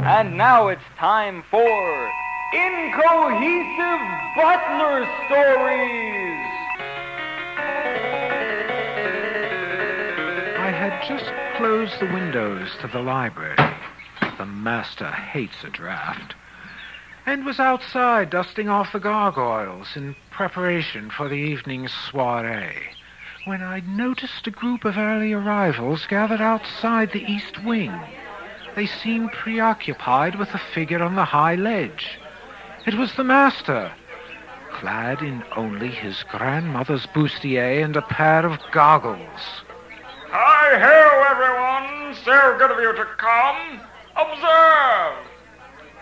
And now it's time for Incohesive Butler Stories. I had just closed the windows to the library. The master hates a draft. And was outside dusting off the gargoyles in preparation for the evening's soiree, when I noticed a group of early arrivals gathered outside the east wing. They seemed preoccupied with a figure on the high ledge. It was the master, clad in only his grandmother's bustier and a pair of goggles. Hi, ho, everyone! So good of you to come. Observe!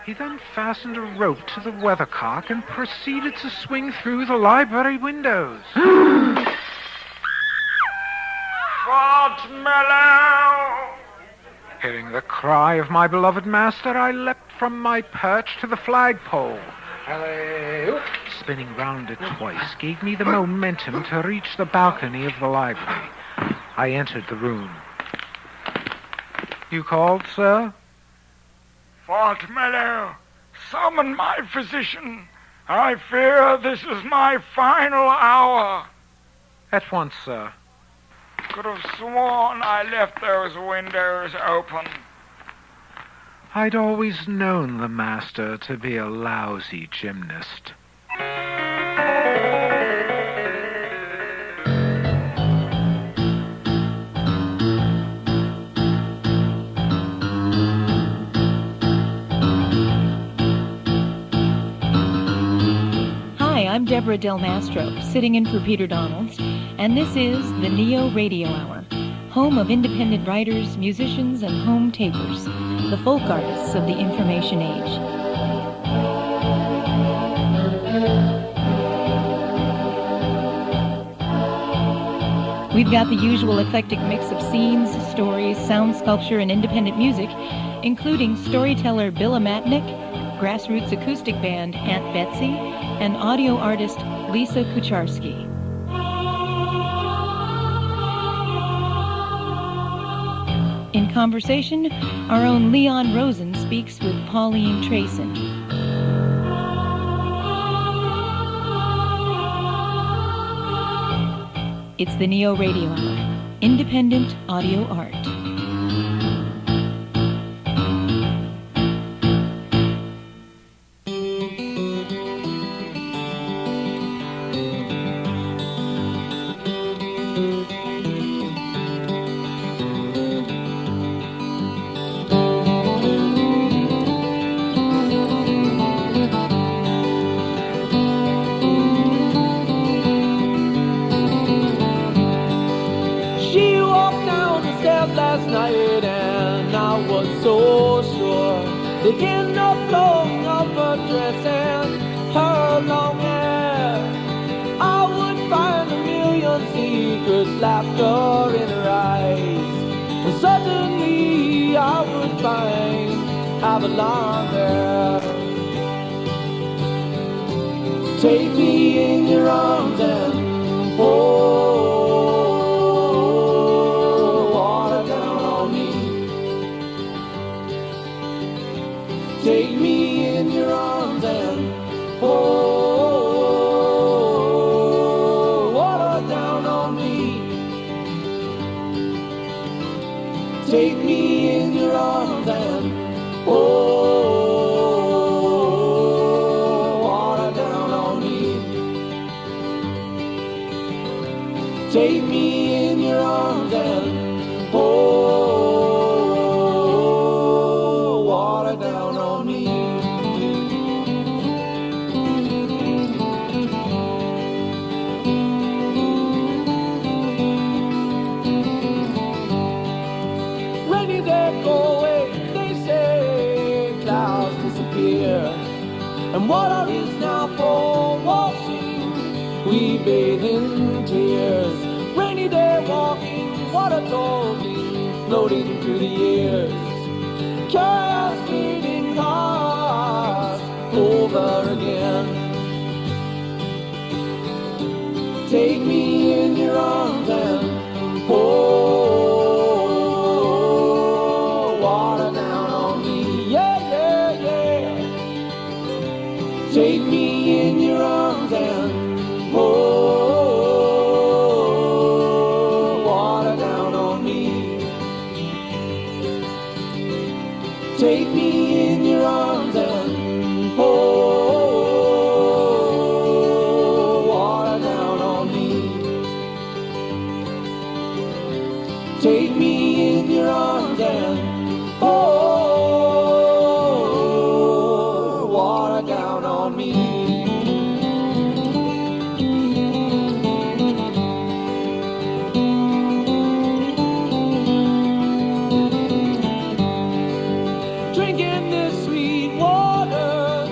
He then fastened a rope to the weathercock and proceeded to swing through the library windows. Marshmallow! Hearing the cry of my beloved master, I leapt from my perch to the flagpole. Spinning round it twice gave me the momentum to reach the balcony of the library. I entered the room. You called, sir? Marshmallow, summon my physician. I fear this is my final hour. At once, sir. Could have sworn I left those windows open. I'd always known the master to be a lousy gymnast. I'm Deborah Del Mastro, sitting in for Peter Donalds, and this is the NeoRadio Hour, home of independent writers, musicians, and home tapers, the folk artists of the information age. We've got the usual eclectic mix of scenes, stories, sound sculpture, and independent music, including storyteller Billa Matnick, grassroots acoustic band Aunt Betsy, and audio artist Lisa Kucharski. In conversation, our own Leon Rosen speaks with Pauline Trayson. It's the NeoRadio Hour, independent audio art. Last night and I was so sure that in the flow of her dress and her long hair I would find a million secrets, laughter in her eyes, and suddenly I would find Avalon there. Take me in your arms and hold. Take me in your arms and pour water down on me. Take me in your arms and pour water down on me. Take me in your arms and pour water down on me. Rainy day go away, they say clouds disappear, and water is now for washing, we bathe in tears. Rainy day walking, water talking, floating through the years. Cascading past over again. Take me in your arms and pour water down on me. Yeah, yeah. take me in your arms and water down on me. Take me in your arms and water down on me. Take me in your arms and water down on me. Drinking this sweet water,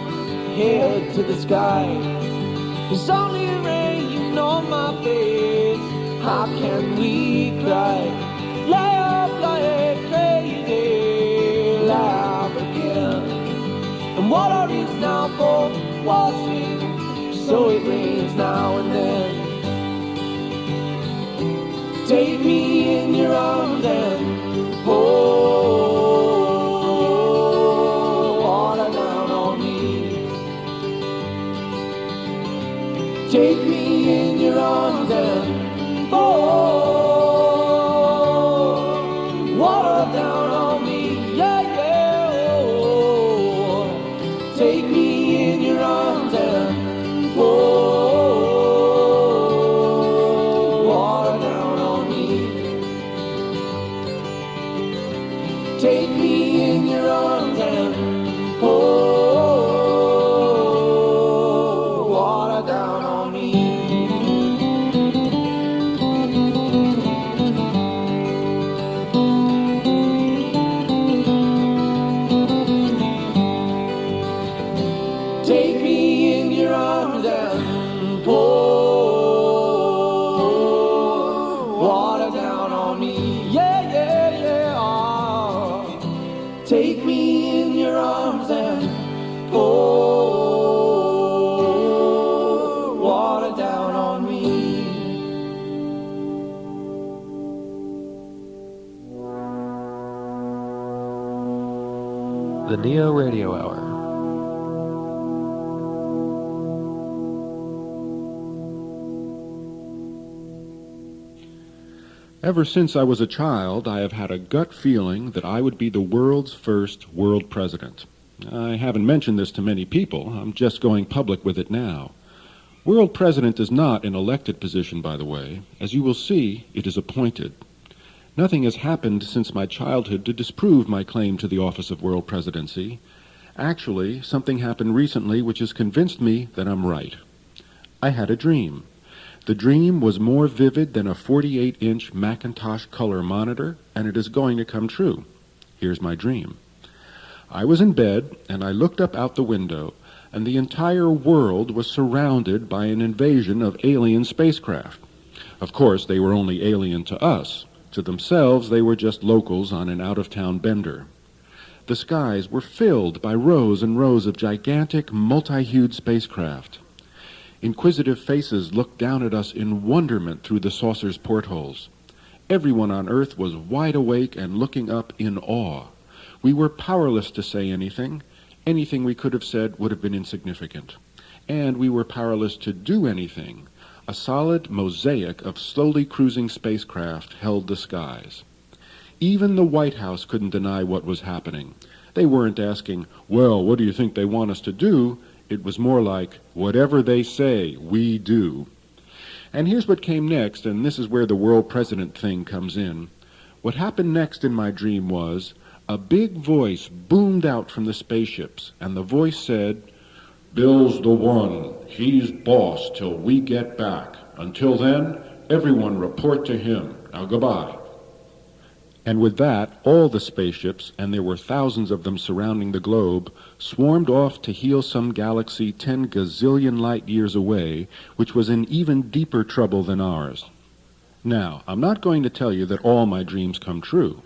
head to the sky. There's only rain on my face. How can we cry? Laugh like crazy, laugh again. And water is now for washing, so it rains now and then. Take me in your arms and water down on me. Take me in your arms and water down on me. Yeah, yeah. Oh. Take me in your arms and water down on me. Take me in your arms and water down on me. Take me in your arms and water down on me. Yeah, yeah, yeah. Oh. Take me in your arms and water down on me. The NeoRadio Hour. Ever since I was a child, I have had a gut feeling that I would be the world's first world president. I haven't mentioned this to many people. I'm just going public with it now. World president is not an elected position, by the way. As you will see, it is appointed. Nothing has happened since my childhood to disprove my claim to the office of world presidency. Actually, something happened recently which has convinced me that I'm right. I had a dream. The dream was more vivid than a 48-inch Macintosh color monitor, and it is going to come true. Here's my dream. I was in bed, and I looked up out the window, and the entire world was surrounded by an invasion of alien spacecraft. Of course, they were only alien to us. To themselves, they were just locals on an out-of-town bender. The skies were filled by rows and rows of gigantic, multi-hued spacecraft. Inquisitive faces looked down at us in wonderment through the saucer's portholes. Everyone on Earth was wide awake and looking up in awe. We were powerless to say anything. Anything we could have said would have been insignificant. And we were powerless to do anything. A solid mosaic of slowly cruising spacecraft held the skies. Even the White House couldn't deny what was happening. They weren't asking, well, what do you think they want us to do? It was more like, whatever they say, we do. And here's what came next, and this is where the world president thing comes in. What happened next in my dream was, a big voice boomed out from the spaceships, and the voice said, Bill's the one. He's boss till we get back. Until then, everyone report to him. Now, goodbye. And with that, all the spaceships, and there were thousands of them surrounding the globe, swarmed off to heal some galaxy 10 gazillion light years away, which was in even deeper trouble than ours. Now, I'm not going to tell you that all my dreams come true,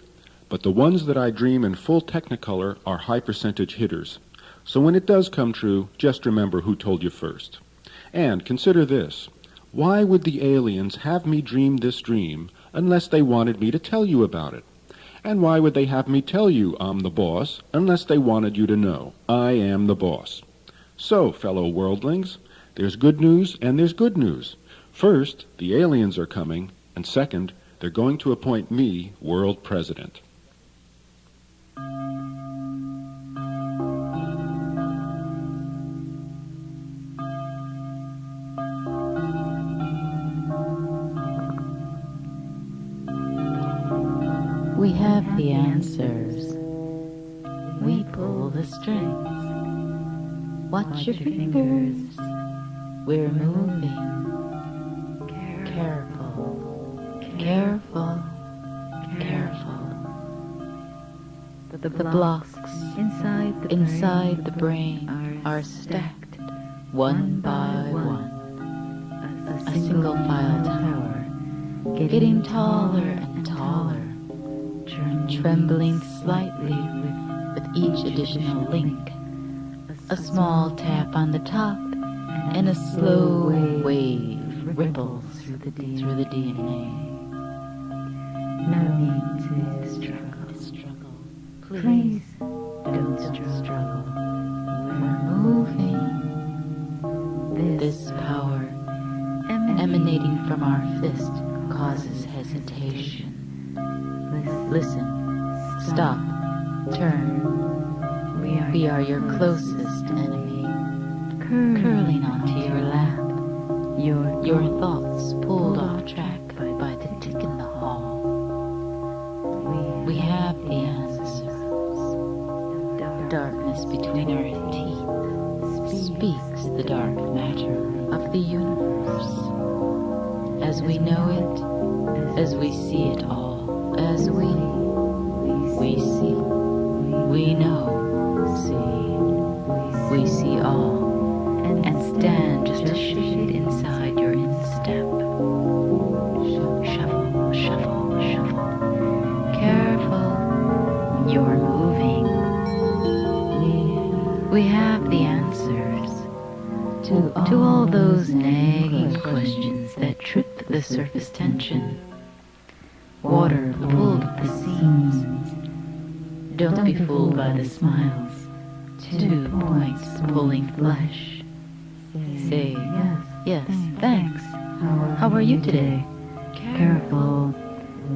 but the ones that I dream in full technicolor are high percentage hitters. So when it does come true, just remember who told you first. And consider this. Why would the aliens have me dream this dream unless they wanted me to tell you about it? And why would they have me tell you I'm the boss unless they wanted you to know I am the boss? So, fellow worldlings, there's good news and there's good news. First, the aliens are coming, and second, they're going to appoint me world president. We have the answers. We pull the strings. Watch your fingers. We're moving. Careful. Careful. Careful. The blocks inside the brain are stacked one by one. A single file tower, getting taller and taller, trembling slightly with each additional link. A small tap on the top, and a slow wave ripples through the DNA. No need to struggle. Please don't struggle. We're moving. This power emanating from our fist causes hesitation. Listen. Stop. Turn. We are your closest enemy. Curling onto your lap. Your thoughts pulled off track by the tick in the hall. We have the answers. Darkness between our teeth speaks the dark matter of the universe. As we know it, as we see it all, as we see, we know, we see all, and stand just a shade inside your instep. Shuffle, shuffle, shuffle. Careful, you're moving. We have the answers to all those nagging questions that trip the surface tension. Water pulled at the seams. Don't be fooled by the smiles. 2 points pulling flesh. Say, yes, thanks. How are you today? Careful,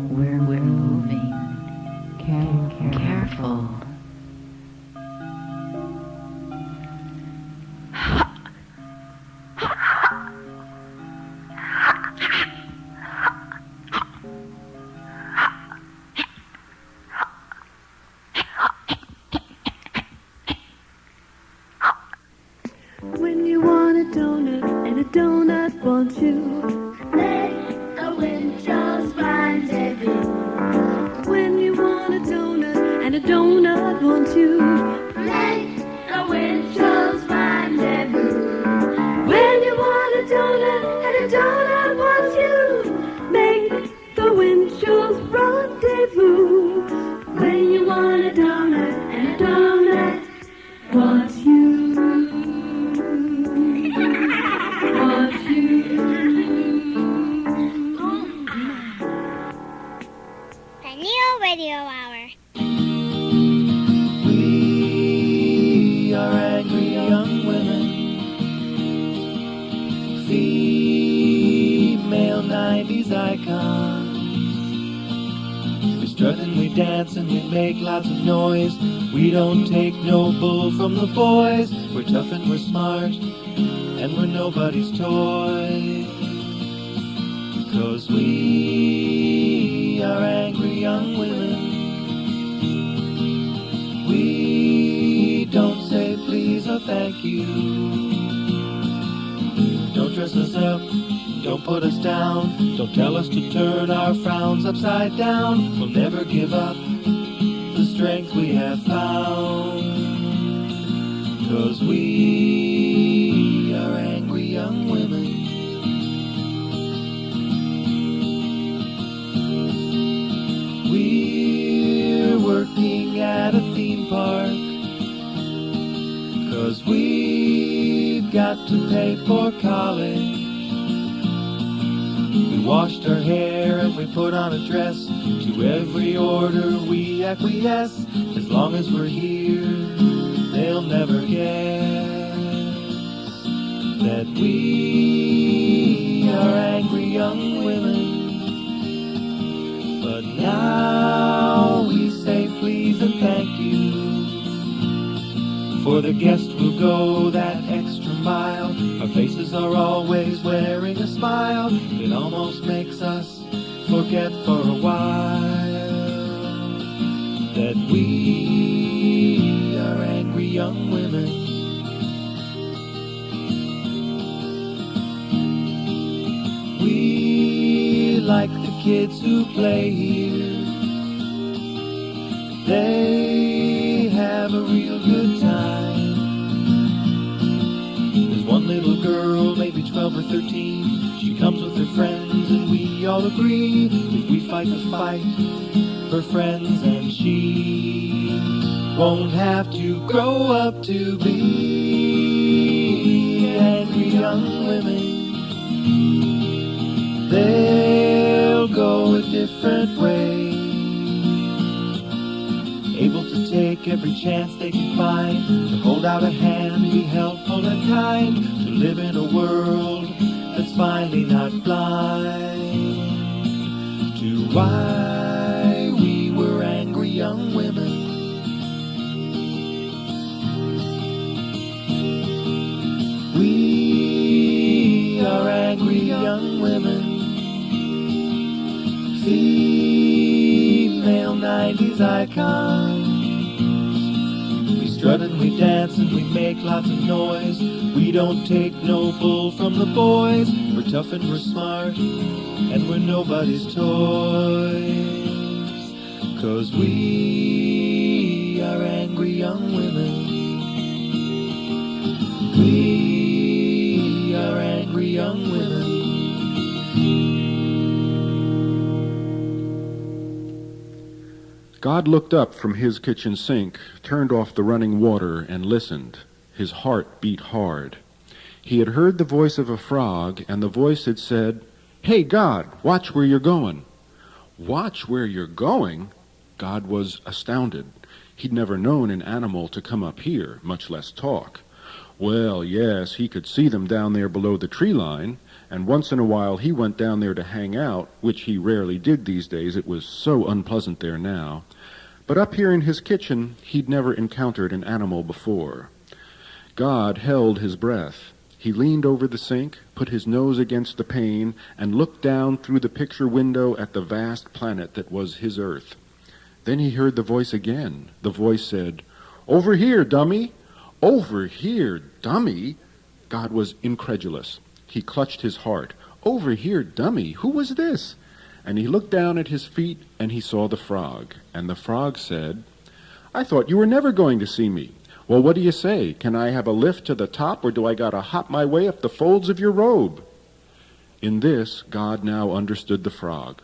we're moving. Careful. When you want a donut and a donut wants you, let the windshields rendezvous. When you want a donut and a donut wants you, let the windshields rendezvous. When you want a donut and a donut wants you, make the windshields rendezvous. When you want a donut and a donut wants you. Radio Hour. We are angry young women, female 90s icons. We strut and we dance and we make lots of noise. We don't take no bull from the boys. We're tough and we're smart and we're nobody's toy. 'Cause we are angry young women. We don't say please or thank you. Don't dress us up, don't put us down. Don't tell us to turn our frowns upside down. We'll never give up the strength we have found. 'Cause we are angry young women. We're working at a theme park, 'cause we've got to pay for college. We washed our hair and we put on a dress. To every order we acquiesce. As long as we're here, they'll never guess. we are angry young women. But now we say please and thank you. For the guest will go that extra mile. Our faces are always wearing a smile. It almost makes us forget for a while that we are angry young women. We like the kids who play here. They have a real good time. There's one little girl, maybe 12 or 13. She comes with her friends and we all agree if we fight the fight, her friends and she won't have to grow up to be angry young women. They'll go a different way, able to take every chance they can find, to hold out a hand, be helpful and kind, to live in a world that's finally not blind to why we were angry young women. We are angry young women. Female 90s icons. We strut and we dance and we make lots of noise. We don't take no bull from the boys. We're tough and we're smart and we're nobody's toys. 'Cause we are angry young women. We are angry young women. God looked up from his kitchen sink, turned off the running water, and listened. His heart beat hard. He had heard the voice of a frog, and the voice had said, "Hey, God, watch where you're going." Watch where you're going? God was astounded. He'd never known an animal to come up here, much less talk. Well, yes, he could see them down there below the tree line, and once in a while he went down there to hang out, which he rarely did these days. It was so unpleasant there now. But up here in his kitchen, he'd never encountered an animal before. God held his breath. He leaned over the sink, put his nose against the pane, and looked down through the picture window at the vast planet that was his Earth. Then he heard the voice again. The voice said, "Over here, dummy." Over here, dummy? God was incredulous. He clutched his heart. Over here, dummy? Who was this? And he looked down at his feet, and he saw the frog. And the frog said, "I thought you were never going to see me. Well, what do you say? Can I have a lift to the top, or do I gotta hop my way up the folds of your robe?" In this, God now understood the frog.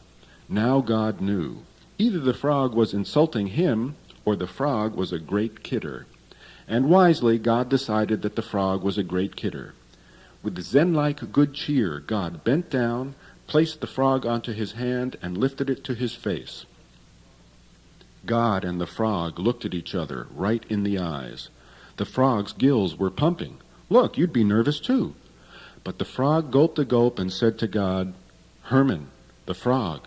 Now God knew. Either the frog was insulting him, or the frog was a great kidder. And wisely, God decided that the frog was a great kidder. With Zen-like good cheer, God bent down, placed the frog onto his hand, and lifted it to his face. God and the frog looked at each other right in the eyes. The frog's gills were pumping. Look, you'd be nervous too. But the frog gulped a gulp and said to God, "Herman, the frog."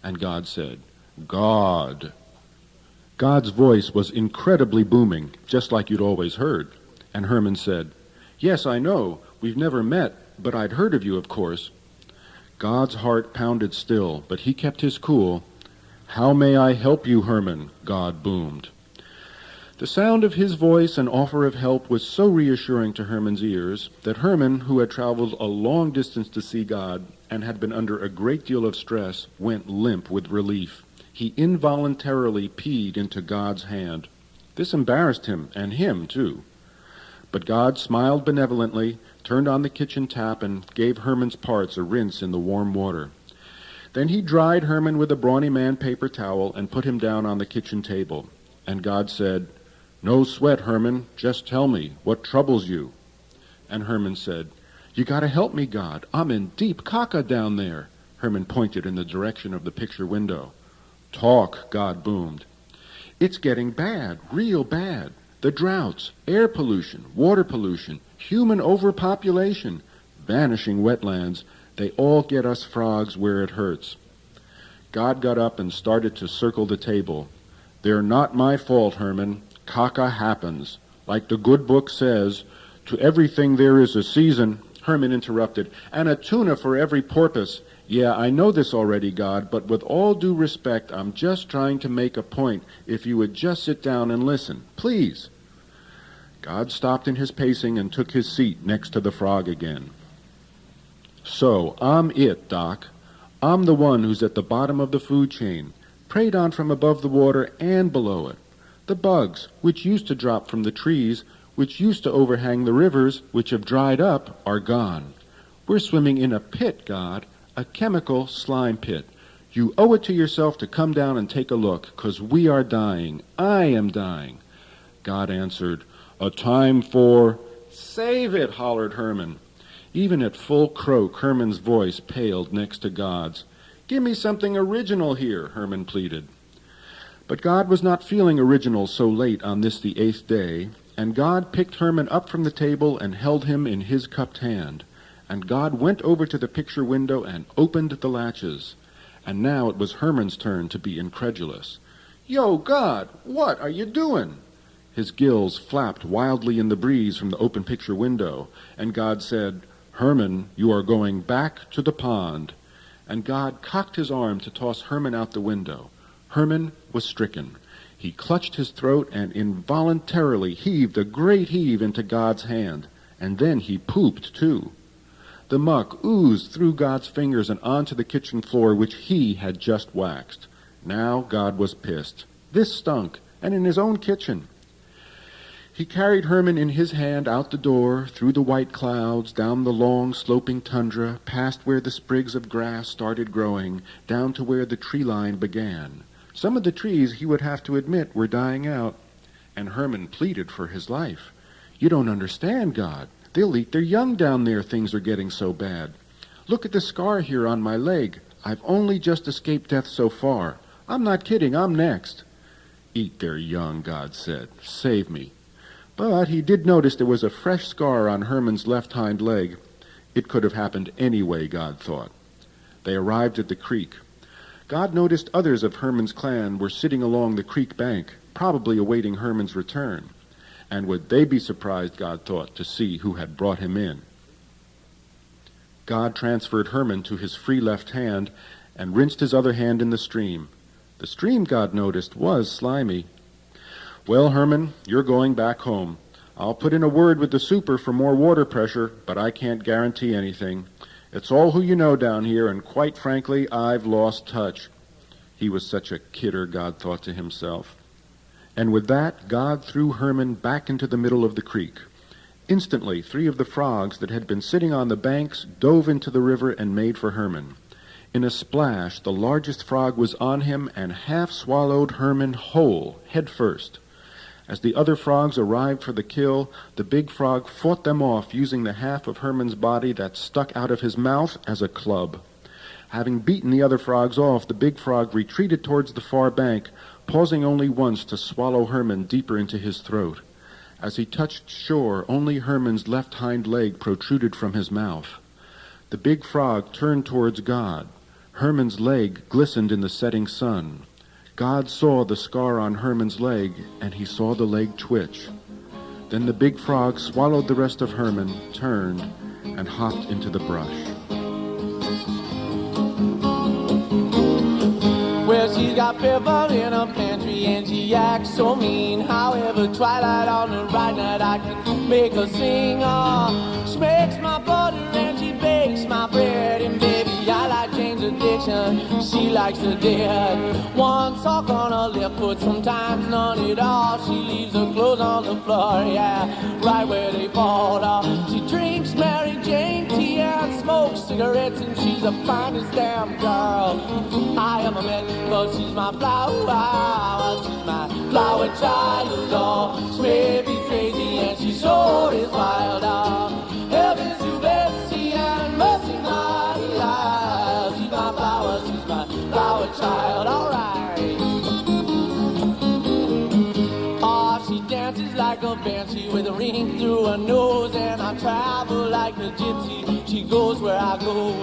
And God said, "God." God's voice was incredibly booming, just like you'd always heard. And Herman said, "Yes, I know. We've never met, but I'd heard of you, of course." God's heart pounded still, but he kept his cool. "How may I help you, Herman?" God boomed. The sound of his voice and offer of help was so reassuring to Herman's ears that Herman, who had traveled a long distance to see God and had been under a great deal of stress, went limp with relief. He involuntarily peed into God's hand. This embarrassed him, and him too. But God smiled benevolently, turned on the kitchen tap, and gave Herman's parts a rinse in the warm water. Then he dried Herman with a brawny man paper towel and put him down on the kitchen table. And God said, "No sweat, Herman. Just tell me, what troubles you?" And Herman said, "You gotta help me, God. I'm in deep caca down there." Herman pointed in the direction of the picture window. "Talk," God boomed. "It's getting bad, real bad. The droughts, air pollution, water pollution, human overpopulation. vanishing wetlands, they all get us frogs where it hurts. God got up and started to circle the table. They're not my fault, Herman. Caca happens. Like the good book says, to everything there is a season. Herman interrupted, and a tuna for every porpoise. Yeah, I know this already, God, but with all due respect, I'm just trying to make a point. If you would just sit down and listen, please. God stopped in his pacing and took his seat next to the frog again. So, I'm it, Doc. I'm the one who's at the bottom of the food chain, preyed on from above the water and below it. The bugs, which used to drop from the trees, which used to overhang the rivers, which have dried up, are gone. We're swimming in a pit, God, a chemical slime pit. You owe it to yourself to come down and take a look, 'cause we are dying. I am dying. God answered, a time for... Save it, hollered Herman. Even at full croak, Herman's voice paled next to God's. Give me something original here, Herman pleaded. But God was not feeling original so late on this the 8th day, and God picked Herman up from the table and held him in his cupped hand. And God went over to the picture window and opened the latches. And now it was Herman's turn to be incredulous. Yo, God, what are you doing? His gills flapped wildly in the breeze from the open picture window, and God said, Herman, you are going back to the pond. And God cocked his arm to toss Herman out the window. Herman was stricken. He clutched his throat and involuntarily heaved a great heave into God's hand. And then he pooped, too. The muck oozed through God's fingers and onto the kitchen floor, which he had just waxed. Now God was pissed. This stunk, and in his own kitchen. He carried Herman in his hand out the door, through the white clouds, down the long sloping tundra, past where the sprigs of grass started growing, down to where the tree line began. Some of the trees, he would have to admit, were dying out. And Herman pleaded for his life. You don't understand, God. They'll eat their young down there, things are getting so bad. Look at the scar here on my leg. I've only just escaped death so far. I'm not kidding, I'm next. Eat their young, God said. Save me. But he did notice there was a fresh scar on Herman's left hind leg. It could have happened anyway, God thought. They arrived at the creek. God noticed others of Herman's clan were sitting along the creek bank, probably awaiting Herman's return. And would they be surprised, God thought, to see who had brought him in? God transferred Herman to his free left hand and rinsed his other hand in the stream. The stream, God noticed, was slimy. Well, Herman, you're going back home. I'll put in a word with the super for more water pressure, but I can't guarantee anything. It's all who you know down here, and quite frankly, I've lost touch. He was such a kidder, God thought to himself. And with that, God threw Herman back into the middle of the creek. Instantly, 3 of the frogs that had been sitting on the banks dove into the river and made for Herman. In a splash, the largest frog was on him and half swallowed Herman whole, head first. As the other frogs arrived for the kill, the big frog fought them off using the half of Herman's body that stuck out of his mouth as a club. Having beaten the other frogs off, the big frog retreated towards the far bank, pausing only once to swallow Herman deeper into his throat. As he touched shore, only Herman's left hind leg protruded from his mouth. The big frog turned towards God. Herman's leg glistened in the setting sun. God saw the scar on Herman's leg, and he saw the leg twitch. Then the big frog swallowed the rest of Herman, turned, and hopped into the brush. Well, she's got fever in her pantry and she acts so mean. However, twilight on the right night I can make her sing. She makes my butter and she bakes my bread. And baby, I like Jane's addiction, she likes the dead. One sock on her left foot, sometimes none at all. She leaves her clothes on the floor, yeah, right where they fall off. She drinks Mary Jane tea and smokes cigarettes, and she's the finest damn girl I ever met. Cause she's my flower, she's my flower child. Oh, she may be crazy and she sure is wild. Heaven's to Bessie and mercy my life. She's my flower child, alright. Oh, she dances like like a banshee with a ring through her nose. And I travel like a gypsy, she goes where I go.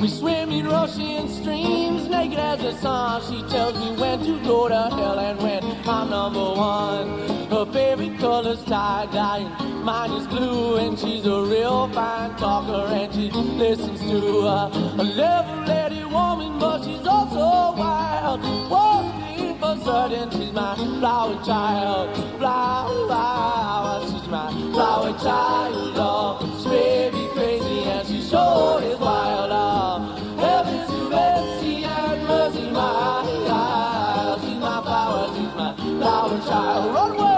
We swim in Russian streams, naked as the sun. She tells me when to go to hell and when I'm number one. Her favorite color's tie-dye and mine is blue. And she's a real fine talker and she listens to a level-headed woman, but she's also wild. One thing for certain, she's my flower child. Flower, she's my flower child. Oh, she may be crazy and she sure is wild. Oh, heaven's to mercy and mercy, my child. She's my flower child. Run away!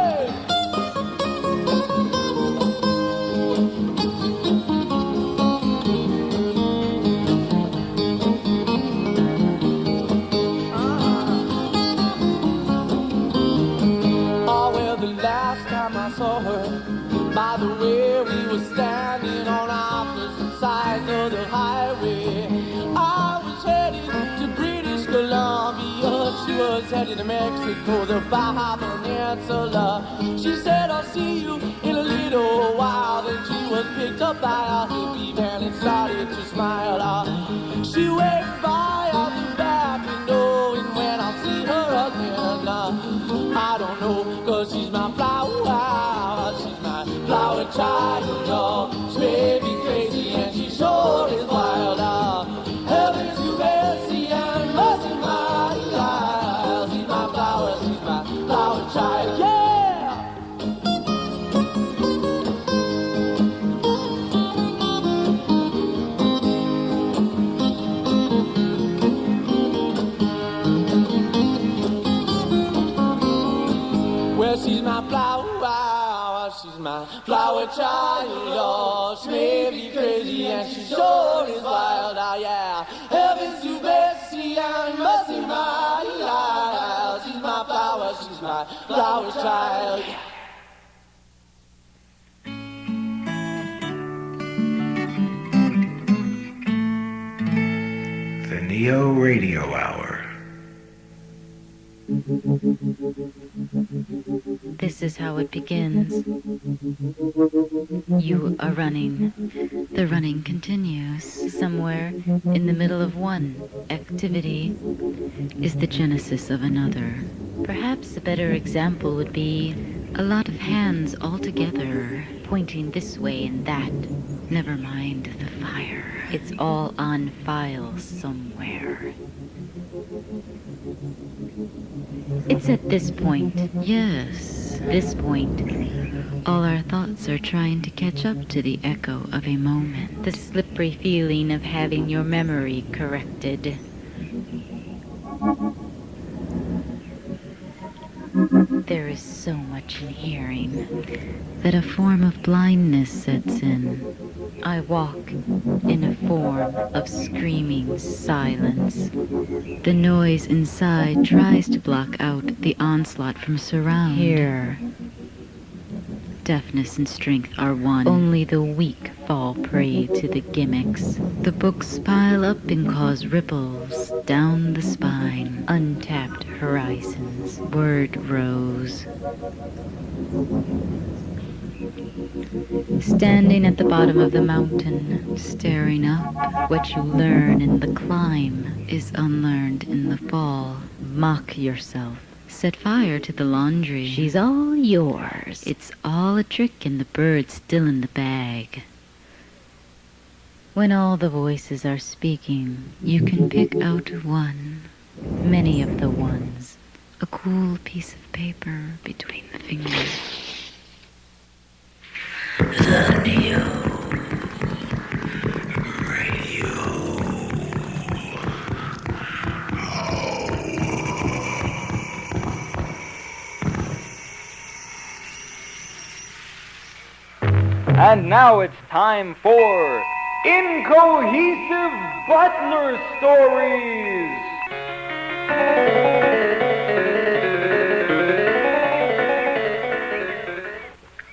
Saw her by the way we were standing on opposite sides of the highway. I was headed to British Columbia, she was headed to Mexico, the Baja Peninsula. She said, I'll see you in a little while. Then she was picked up by a hippie van and started to smile. She waved by out the back window, and when I'll see her again, I don't know, 'cause she's my flower, she's my flower child. Oh, she may be crazy and she sure is wild. Heaven's to mercy and mercy, my child. She's my flower child. Yeah! She's my flower, she's my flower child. Oh, she may be crazy and she sure is wild. Yeah, heaven's to mercy and mercy, my child. She's my flower child. The NeoRadio Hour. This is how it begins. You are running. The running continues. Somewhere in the middle of one activity is the genesis of another. Perhaps a better example would be a lot of hands all together, pointing this way and that. Never mind the fire. It's all on file somewhere. It's at this point, yes, this point, all our thoughts are trying to catch up to the echo of a moment. The slippery feeling of having your memory corrected. There is so much in hearing that a form of blindness sets in. I walk in a form of screaming silence. The noise inside tries to block out the onslaught from surround. Here, deafness and strength are one. Only the weak fall prey to the gimmicks. The books pile up and cause ripples down the spine. Untapped horizons, word rows. Standing at the bottom of the mountain, staring up, what you learn in the climb is unlearned in the fall. Mock yourself. Set fire to the laundry. She's all yours. It's all a trick and the bird's still in the bag. When all the voices are speaking, you can pick out one. Many of the ones. A cool piece of paper between the fingers. The NeoRadio. And now it's time for Incohesive Butler Stories.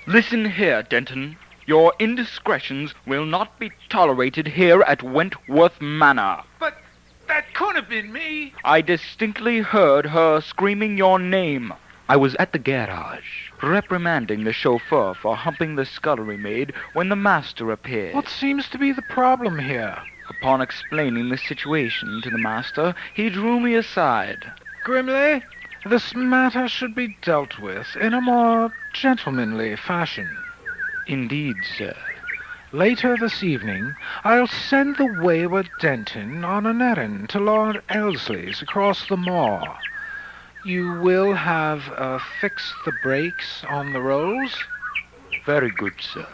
Listen here, Denton. Your indiscretions will not be tolerated here at Wentworth Manor. But that couldn't have been me. I distinctly heard her screaming your name. I was at the garage, reprimanding the chauffeur for humping the scullery maid when the master appeared. What seems to be the problem here? Upon explaining the situation to the master, he drew me aside. Grimley, this matter should be dealt with in a more gentlemanly fashion. Indeed, sir. Later this evening, I'll send the wayward Denton on an errand to Lord Elsley's across the moor. You will have fixed the brakes on the rolls? Very good, sir.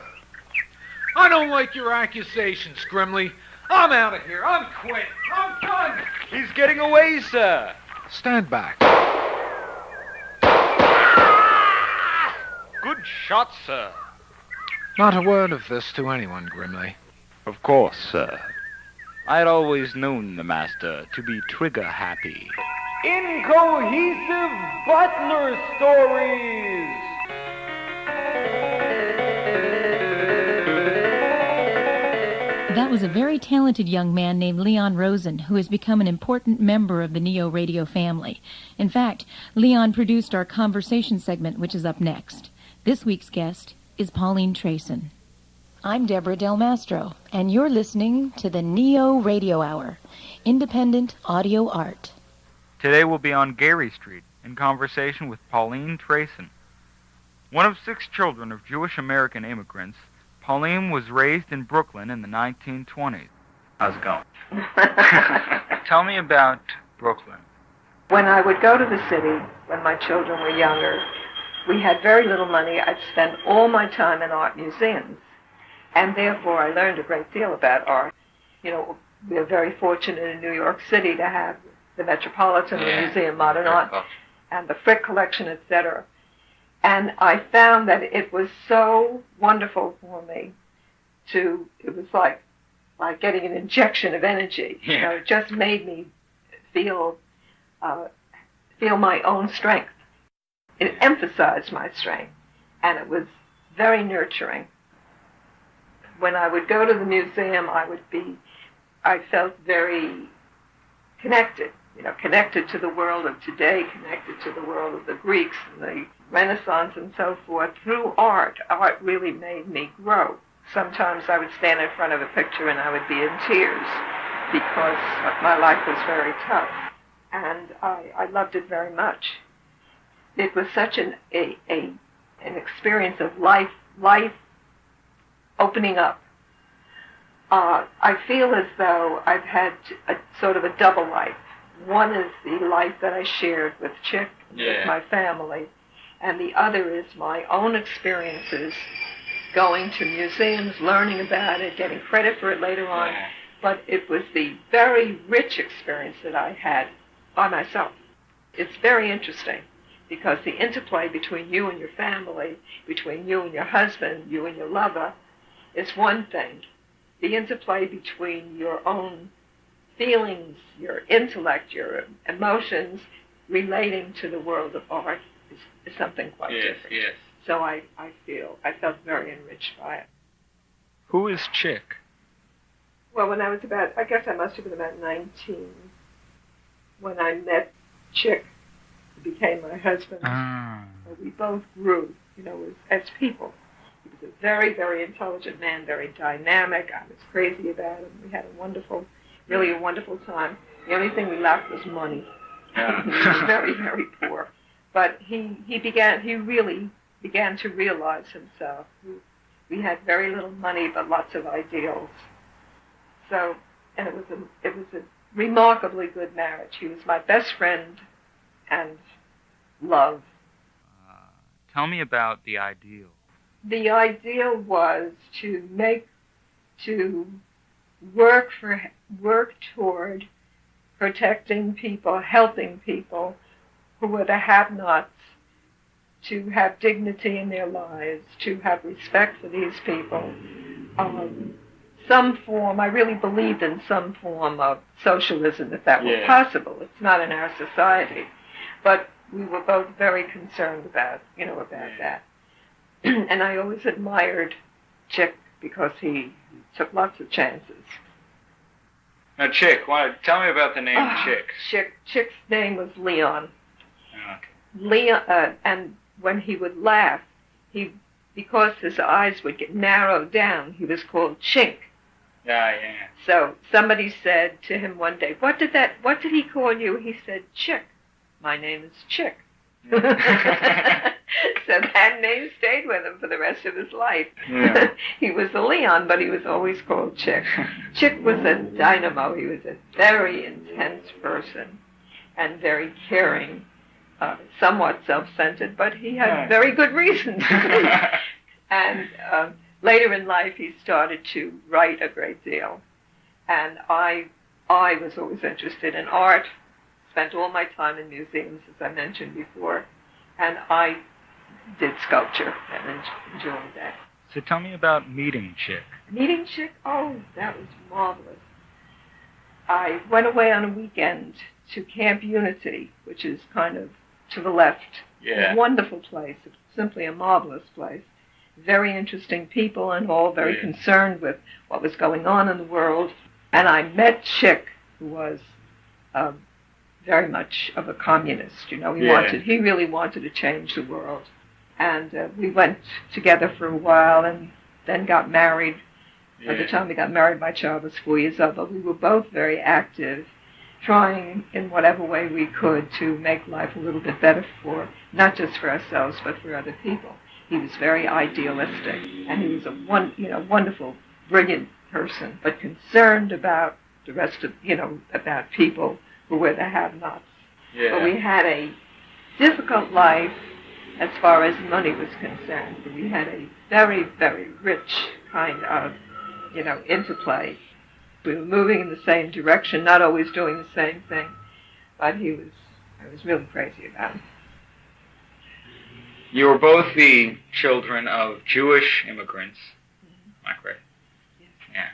I don't like your accusations, Grimley. I'm out of here. I'm quit. I'm done. He's getting away, sir. Stand back. Good shot, sir. Not a word of this to anyone, Grimley. Of course, sir. I had always known the master to be trigger-happy. Incohesive Butler Stories! That was a very talented young man named Leon Rosen, who has become an important member of the NeoRadio family. In fact, Leon produced our conversation segment, which is up next. This week's guest is Pauline Trayson. I'm Deborah Del Mastro, and you're listening to the NeoRadio Hour, independent audio art. Today we'll be on Gary Street in conversation with Pauline Trayson. One of 6 children of Jewish-American immigrants, Pauline was raised in Brooklyn in the 1920s. How's it going? Tell me about Brooklyn. When I would go to the city, when my children were younger, we had very little money. I'd spend all my time in art museums, and therefore I learned a great deal about art. You know, we're very fortunate in New York City to have the Metropolitan Museum of Modern Art and the Frick Collection, etc. And I found that it was so wonderful for me it was like getting an injection of energy. You know, it just made me feel my own strength. It emphasized my strength, and it was very nurturing. When I would go to the museum, I felt very connected, connected to the world of today, connected to the world of the Greeks and the Renaissance and so forth. Through art really made me grow. Sometimes I would stand in front of a picture and I would be in tears because my life was very tough, and I loved it very much. It was such an experience of life opening up. I feel as though I've had a sort of a double life. One is the life that I shared with Chick, with my family, and the other is my own experiences going to museums, learning about it, getting credit for it later on. But it was the very rich experience that I had by myself. It's very interesting because the interplay between you and your family, between you and your husband, you and your lover, is one thing. The interplay between your own feelings, your intellect, your emotions relating to the world of art is something quite different. Yes. So I felt very enriched by it. Who is Chick? Well, when I was I guess I must have been about 19 when I met Chick, who became my husband. We both grew, as people. He was a very, very intelligent man, very dynamic. I was crazy about him. We had really a wonderful time. The only thing we lacked was money. He was very, very poor. But he really began to realize himself. We had very little money, but lots of ideals. So, and it was a remarkably good marriage. He was my best friend and love. Tell me about the ideal. The ideal was to work toward protecting people, helping people who were the have-nots, to have dignity in their lives, to have respect for these people. I really believed in some form of socialism, if that were possible. It's not in our society. But we were both very concerned about that. And I always admired Chick because he took lots of chances. Now, Chick, tell me about the name Chick. Chick's name was Leon. Okay. Leon, and when he would laugh, because his eyes would get narrowed down, he was called Chink. Yeah. So somebody said to him one day, what did he call you? He said, Chick. My name is Chick. Yeah. So that name stayed with him for the rest of his life. Yeah. He was a Leon, but he was always called Chick. Chick was a dynamo. He was a very intense person and very caring, somewhat self-centered, but he had very good reasons. And later in life, he started to write a great deal. And I was always interested in art, spent all my time in museums, as I mentioned before, and I did sculpture and enjoyed that. So tell me about meeting Chick. Meeting Chick? Oh, that was marvelous. I went away on a weekend to Camp Unity, which is kind of to the left. Yeah. A wonderful place, simply a marvelous place. Very interesting people and all very concerned with what was going on in the world. And I met Chick, who was very much of a communist. You know, he really wanted to change the world. And we went together for a while and then got married. By the time we got married, my child was 4 years old, but we were both very active, trying in whatever way we could to make life a little bit better for, not just for ourselves, but for other people. He was very idealistic, and he was a wonderful, brilliant person, but concerned about the rest of, about people who were the have-nots. Yeah. But we had a difficult life as far as money was concerned. But we had a very, very rich kind of, interplay. We were moving in the same direction, not always doing the same thing, but I was really crazy about him. You were both the children of Jewish immigrants. Am I correct? Yes. Yeah.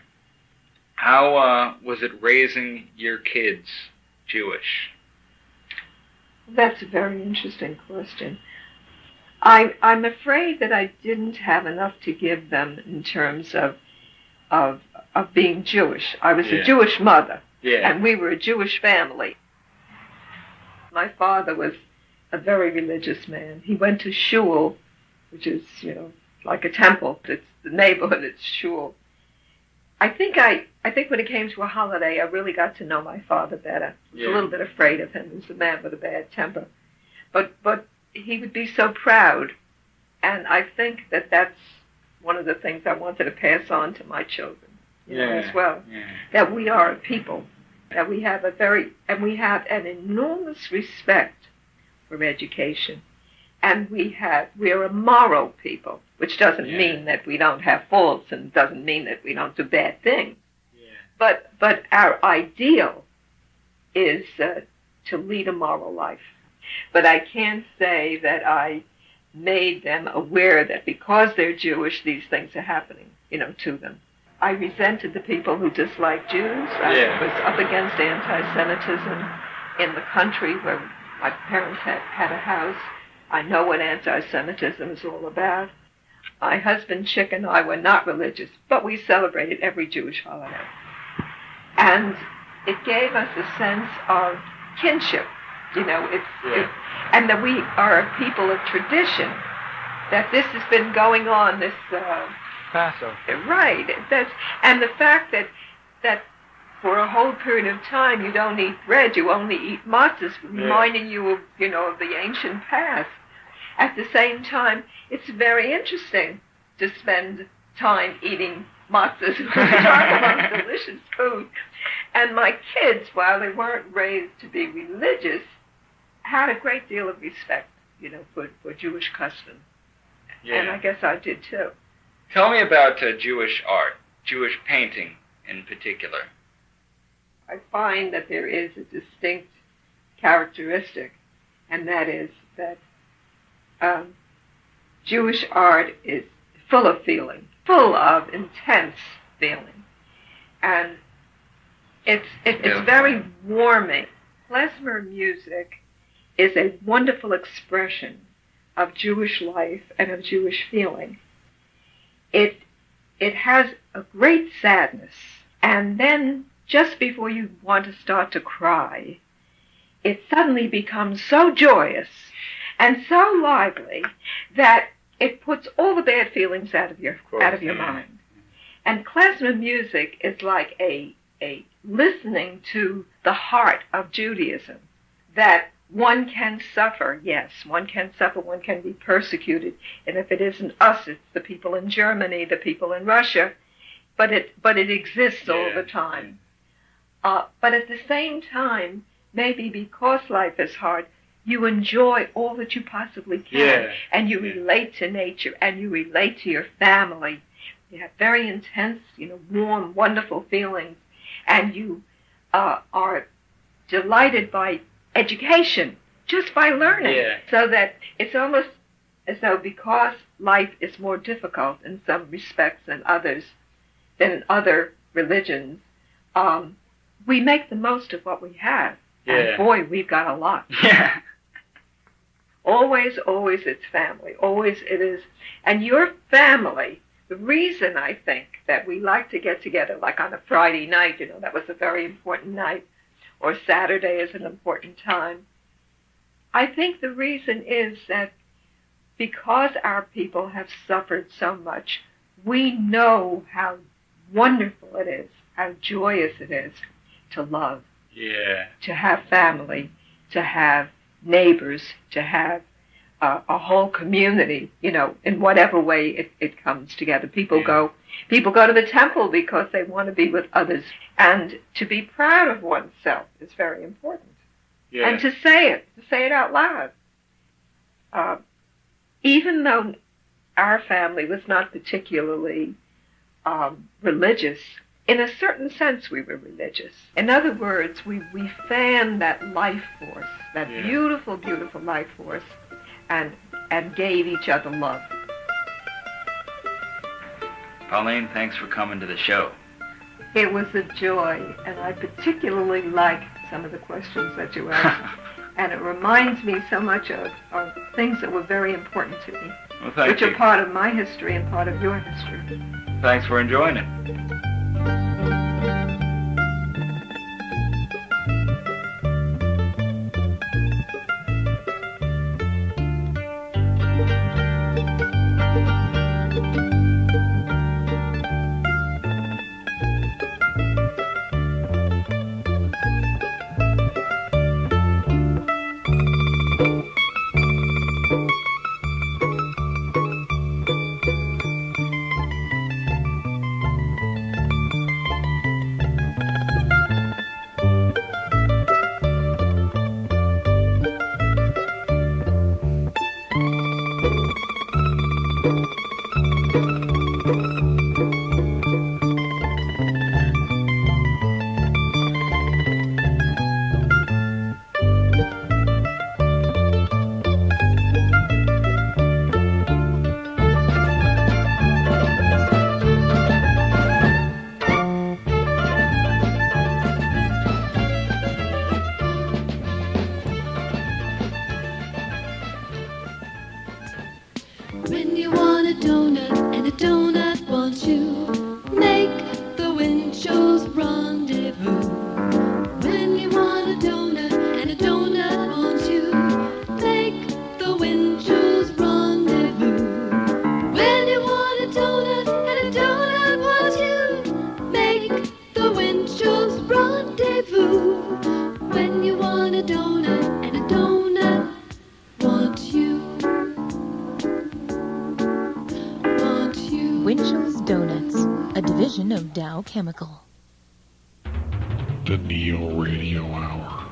How was it raising your kids Jewish? That's a very interesting question. I'm afraid that I didn't have enough to give them in terms of being Jewish. I was a Jewish mother, and we were a Jewish family. My father was a very religious man. He went to shul, which is, like a temple. It's the neighborhood, it's shul. I think when it came to a holiday, I really got to know my father better. I was a little bit afraid of him. He was a man with a bad temper. But he would be so proud. And I think that that's one of the things I wanted to pass on to my children as well. Yeah. That we are a people. That we have an enormous respect for education. And we are a moral people, which doesn't mean that we don't have faults and doesn't mean that we don't do bad things. Yeah. But our ideal is to lead a moral life. But I can't say that I made them aware that because they're Jewish, these things are happening, to them. I resented the people who disliked Jews. I was up against anti-Semitism in the country where my parents had a house. I know what anti-Semitism is all about. My husband, Chick, and I were not religious, but we celebrated every Jewish holiday. And it gave us a sense of kinship. And that we are a people of tradition, that this has been going on, this Passover. Right. And the fact that for a whole period of time you don't eat bread, you only eat matzahs, reminding you of, of the ancient past. At the same time, it's very interesting to spend time eating matzahs, which are delicious food. And my kids, while they weren't raised to be religious, had a great deal of respect, for Jewish custom. Yeah. And I guess I did too. Tell me about Jewish art, Jewish painting in particular. I find that there is a distinct characteristic, and that is that Jewish art is full of feeling, full of intense feeling. And it's very warming. Klezmer music is a wonderful expression of Jewish life and of Jewish feeling. It has a great sadness, and then just before you want to start to cry, it suddenly becomes so joyous, and so lively that it puts all the bad feelings out of your mind. And klezmer music is like a listening to the heart of Judaism, that one can suffer, yes, one can suffer, one can be persecuted, and if it isn't us, it's the people in Germany, the people in Russia, but it exists all the time. But at the same time, maybe because life is hard, you enjoy all that you possibly can, and you relate to nature, and you relate to your family. You have very intense, warm, wonderful feelings, and you are delighted by education, just by learning. So that it's almost as though because life is more difficult in some respects than others, than in other religions, we make the most of what we have. And boy, we've got a lot. Always it's family. Always it is. And your family, the reason I think that we like to get together, like on a Friday night, that was a very important night, or Saturday is an important time. I think the reason is that because our people have suffered so much, we know how wonderful it is, how joyous it is to love, to have family, to have neighbors, to have a whole community, in whatever way it comes together. People go to the temple because they want to be with others, and to be proud of oneself is very important. And to say it out loud. Even though our family was not particularly religious, in a certain sense we were religious. In other words, we fanned that life force, that beautiful, beautiful life force, and gave each other love. Pauline, thanks for coming to the show. It was a joy, and I particularly liked some of the questions that you asked. And it reminds me so much of things that were very important to me, which are part of my history and part of your history. Thanks for enjoying it. When you want a donut and a donut wants you, make the wind show's rendezvous. When you want a donut and a donut wants you, make the wind show's rendezvous. When you want a donut and a donut wants you, make the wind show's rendezvous. When you want a donut and a donut wants you. Winchell's Donuts, a division of Dow Chemical. The NeoRadio Hour.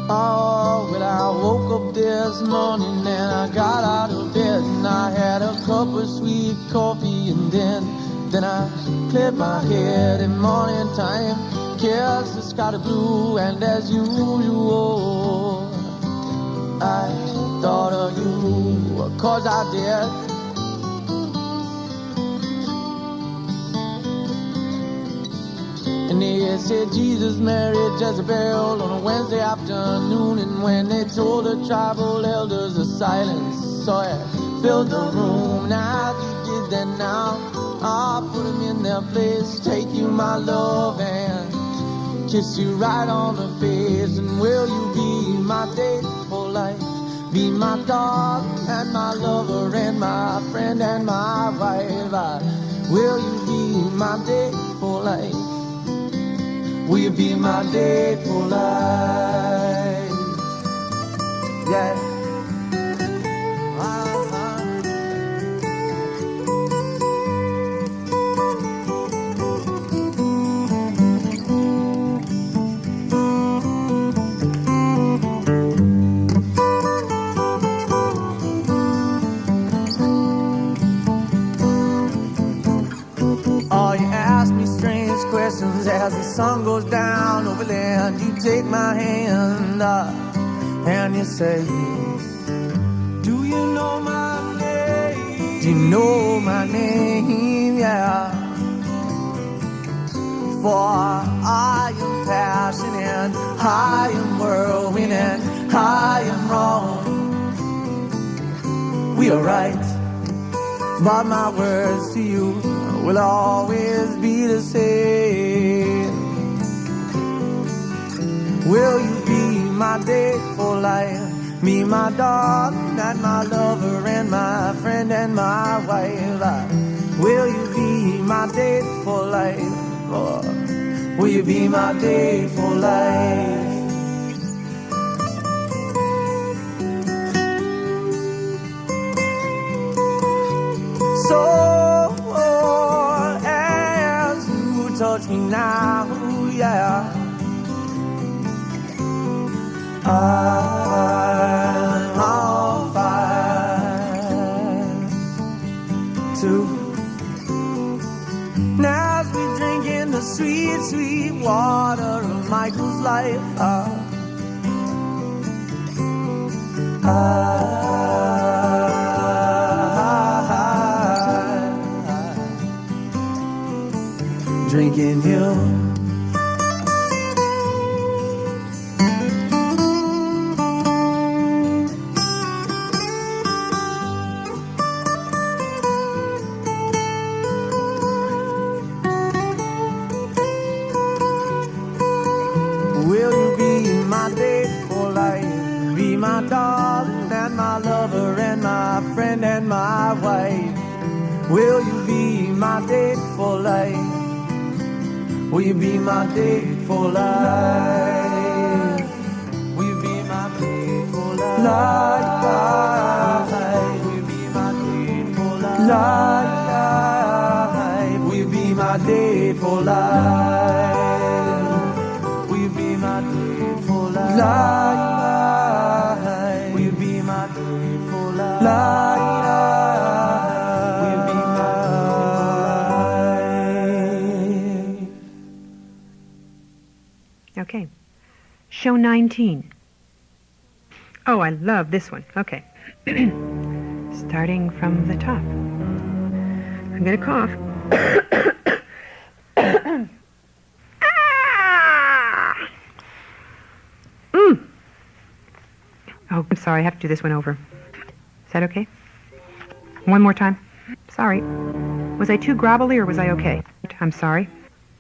Oh, well, I woke up this morning and I got out of bed and I had a cup of sweet coffee and then I cleared my head in morning time, kissed the sky blue, and as usual I thought of you, 'cause I did. And they said Jesus married Jezebel on a Wednesday afternoon, and when they told the tribal elders the silence, so it filled the room. Now as you did that now, I'll put them in their place, take you my love and kiss you right on the face. And will you be my date for life? Be my darling and my lover and my friend and my wife. Will you be my date for life? Will you be my date for life? Yeah. Oh, you ask me strange questions as the sun goes down over land. You take my hand and you say, do you know my name? Do you know my name? Yeah. For I am passion and I am whirlwind and I am wrong. We are right, but my words to you will always be the same. Will you be my date for life? Me, my darling, and my lover, and my friend, and my wife. Will you be my date for life? Or will you be my date for life? So touch me now, yeah. I'm on fire too. Now as we drink in the sweet, sweet water of Michael's life, drinking him. Will you be my date for life? Be my darling and my lover and my friend and my wife. Will you be my date for life? Will you be my date for life? Will you be my date for life? Will you be my date for life? Will you be my date for life? Will you be my date for life? Will you be my date for life? Okay. Show 19. Oh, I love this one. Okay. Starting from the top. I'm going to cough. Oh, I'm sorry. I have to do this one over. Is that okay? One more time. Sorry. Was I too grovelly or was I okay? I'm sorry.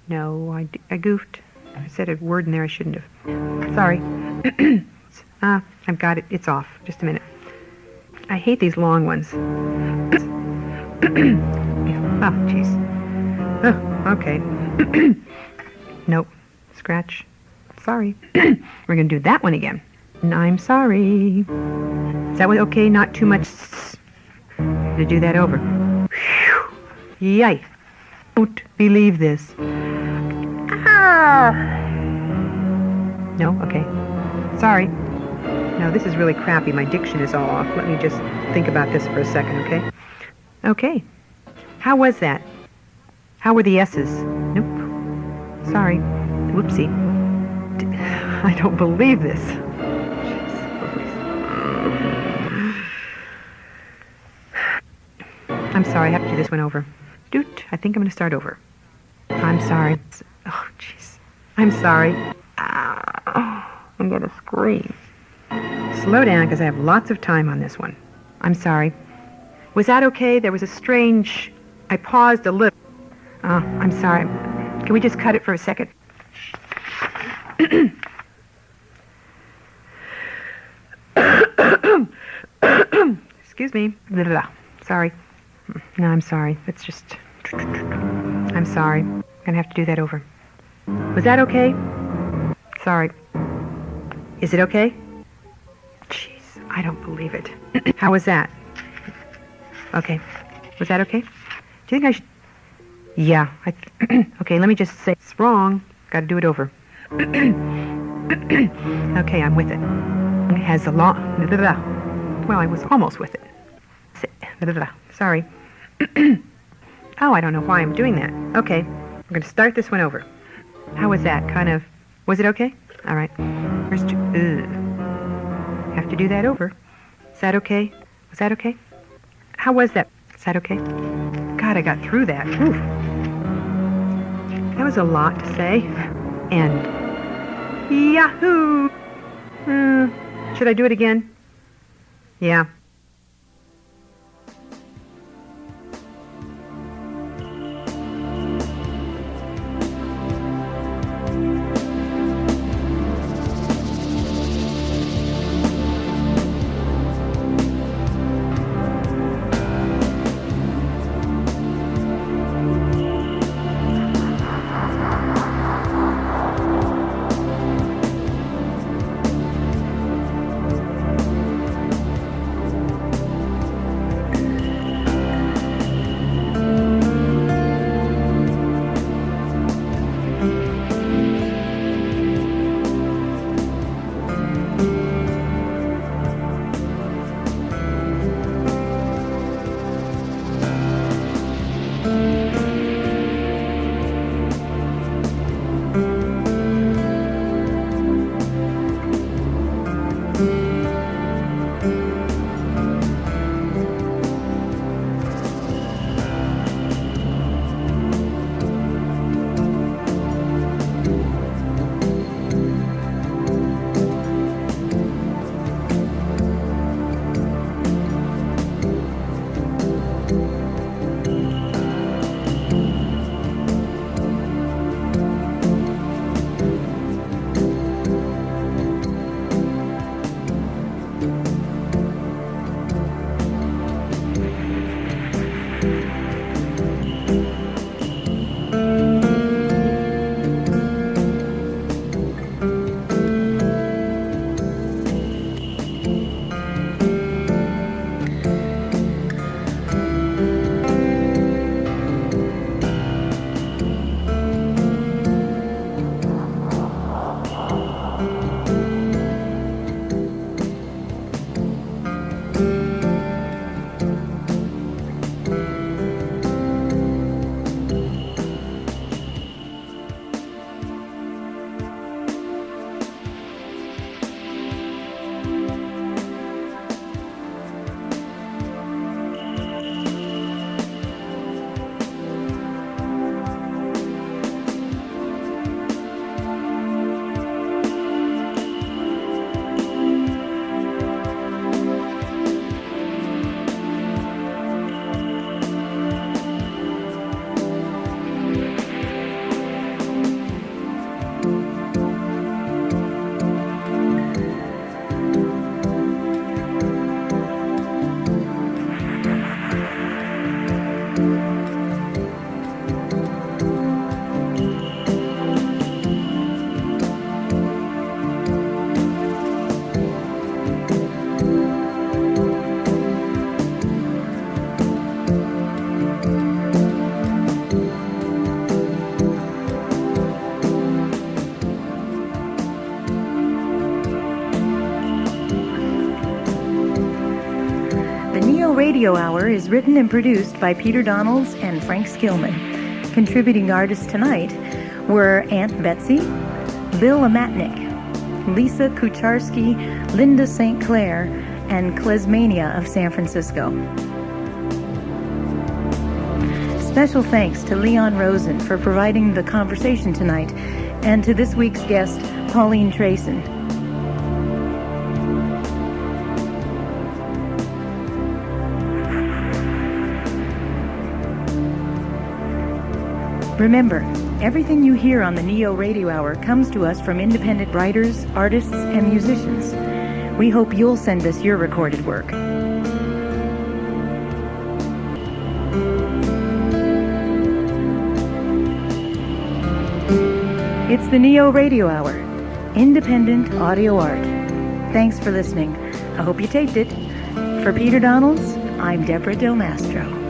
No, I goofed. I said a word in there I shouldn't have. Sorry. I've got it. It's off. Just a minute. I hate these long ones. Oh, jeez. Oh, okay. Nope. Scratch. Sorry. We're going to do that one again. And I'm sorry. Is that one okay? Not too much. To do that over. Yikes. Don't believe this. No? Okay. Sorry. No, this is really crappy. My diction is all off. Let me just think about this for a second, okay? Okay. How was that? How were the S's? Nope. Sorry. Whoopsie. I don't believe this. I'm sorry. I have to do this one over. Doot. I think I'm going to start over. I'm sorry. Oh, jeez. I'm sorry. I'm going to scream. Slow down, because I have lots of time on this one. I'm sorry. Was that okay? There was a strange... I paused a little. Oh, I'm sorry. Can we just cut it for a second? Excuse me. Sorry. No, I'm sorry. It's just... I'm sorry. I'm going to have to do that over. Was that okay? Sorry. Is it okay? Jeez, I don't believe it. How was that? Okay. Was that okay? Do you think I should... Yeah. Okay, let me just say it's wrong. Got to do it over. Okay, I'm with it. It has a long... Well, I was almost with it. Sorry. Oh, I don't know why I'm doing that. Okay, I'm going to start this one over. How was that? Kind of... Was it okay? All right. First, have to do that over. Is that okay? Was that okay? How was that? Is that okay? God, I got through that. Oof. That was a lot to say. And Yahoo! Should I do it again? Yeah. NeoRadio Hour is written and produced by Peter Donalds and Frank Skillman. Contributing artists tonight were Aunt Betsy, Bill Amatnik, Lisa Kucharski, Linda St. Clair, and Klezmania of San Francisco. Special thanks to Leon Rosen for providing the conversation tonight, and to this week's guest, Pauline Trayson. Remember, everything you hear on the Neo Radio Hour comes to us from independent writers, artists, and musicians. We hope you'll send us your recorded work. It's the Neo Radio Hour, independent audio art. Thanks for listening. I hope you taped it. For Peter Donalds, I'm Deborah Del Mastro.